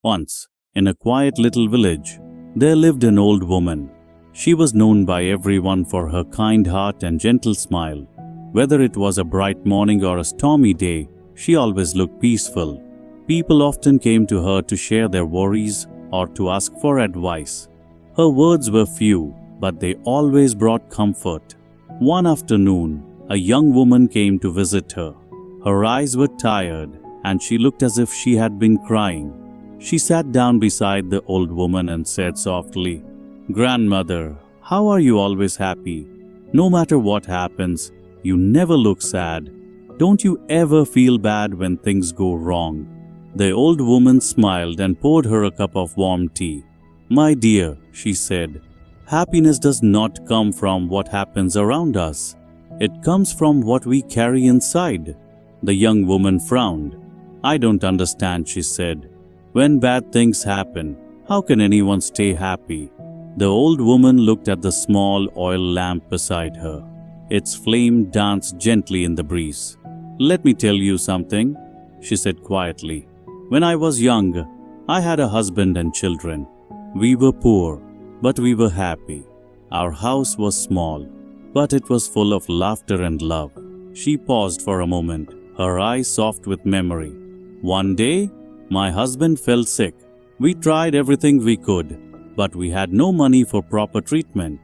Once, in a quiet little village, there lived an old woman. She was known by everyone for her kind heart and gentle smile. Whether it was a bright morning or a stormy day, she always looked peaceful. People often came to her to share their worries or to ask for advice. Her words were few, but they always brought comfort. One afternoon, a young woman came to visit her. Her eyes were tired, and she looked as if she had been crying. She sat down beside the old woman and said softly, "Grandmother, how are you always happy? No matter what happens, you never look sad. Don't you ever feel bad when things go wrong?" The old woman smiled and poured her a cup of warm tea. "My dear," she said, "happiness does not come from what happens around us. It comes from what we carry inside." The young woman frowned. "I don't understand," she said. "When bad things happen, how can anyone stay happy?" The old woman looked at the small oil lamp beside her. Its flame danced gently in the breeze. "Let me tell you something," she said quietly. "When I was young, I had a husband and children. We were poor, but we were happy. Our house was small, but it was full of laughter and love." She paused for a moment, her eyes soft with memory. "One day, my husband fell sick. We tried everything we could, but we had no money for proper treatment.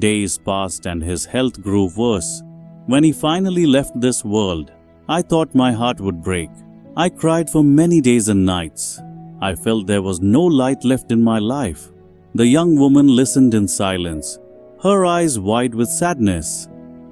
Days passed and his health grew worse. When he finally left this world, I thought my heart would break. I cried for many days and nights. I felt there was no light left in my life." The young woman listened in silence, her eyes wide with sadness.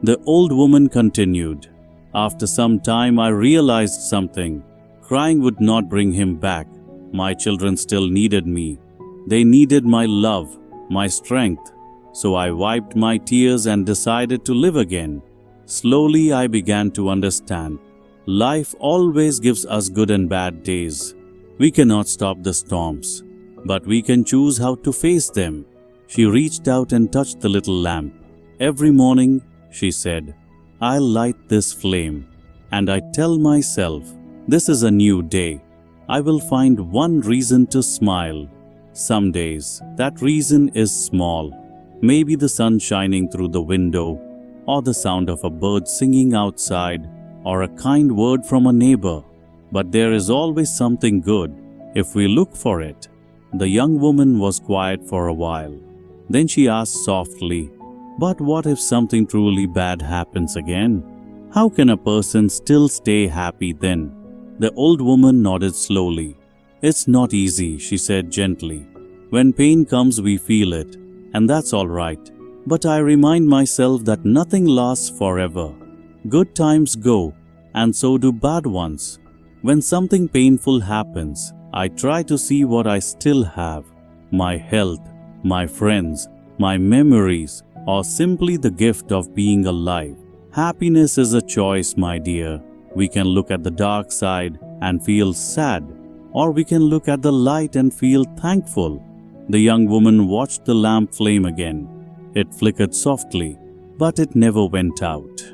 The old woman continued, "After some time I realized something. Crying would not bring him back. My children still needed me. They needed my love, my strength. So I wiped my tears and decided to live again. Slowly I began to understand. Life always gives us good and bad days. We cannot stop the storms, but we can choose how to face them." She reached out and touched the little lamp. "Every morning," she said, "I light this flame, and I tell myself, this is a new day. I will find one reason to smile." Some days, that reason is small. Maybe the sun shining through the window, or the sound of a bird singing outside, or a kind word from a neighbor. But there is always something good, if we look for it. The young woman was quiet for a while. Then she asked softly, "But what if something truly bad happens again? How can a person still stay happy then?" The old woman nodded slowly. "It's not easy," she said gently. "When pain comes, we feel it, and that's all right. But I remind myself that nothing lasts forever. Good times go, and so do bad ones. When something painful happens, I try to see what I still have: my health, my friends, my memories, or simply the gift of being alive. Happiness is a choice, my dear. We can look at the dark side and feel sad, or we can look at the light and feel thankful." The young woman watched the lamp flame again. It flickered softly, but it never went out.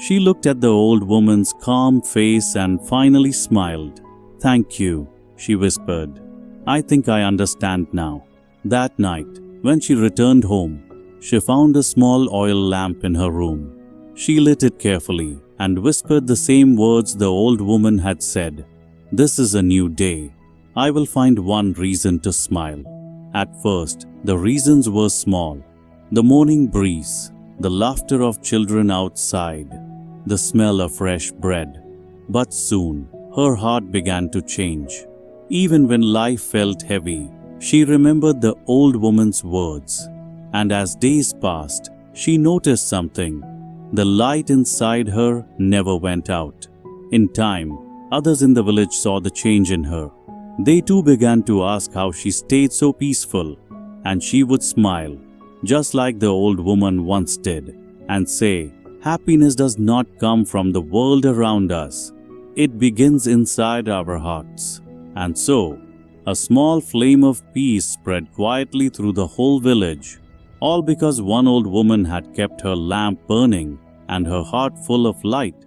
She looked at the old woman's calm face and finally smiled. "Thank you," she whispered. "I think I understand now." That night, when she returned home, she found a small oil lamp in her room. She lit it carefully and whispered the same words the old woman had said. "This is a new day. I will find one reason to smile." At first, the reasons were small. The morning breeze, the laughter of children outside, the smell of fresh bread. But soon, her heart began to change. Even when life felt heavy, she remembered the old woman's words. And as days passed, she noticed something. The light inside her never went out. In time, others in the village saw the change in her. They too began to ask how she stayed so peaceful, and she would smile, just like the old woman once did, and say, "Happiness does not come from the world around us. It begins inside our hearts." And so, a small flame of peace spread quietly through the whole village, all because one old woman had kept her lamp burning and her heart full of light.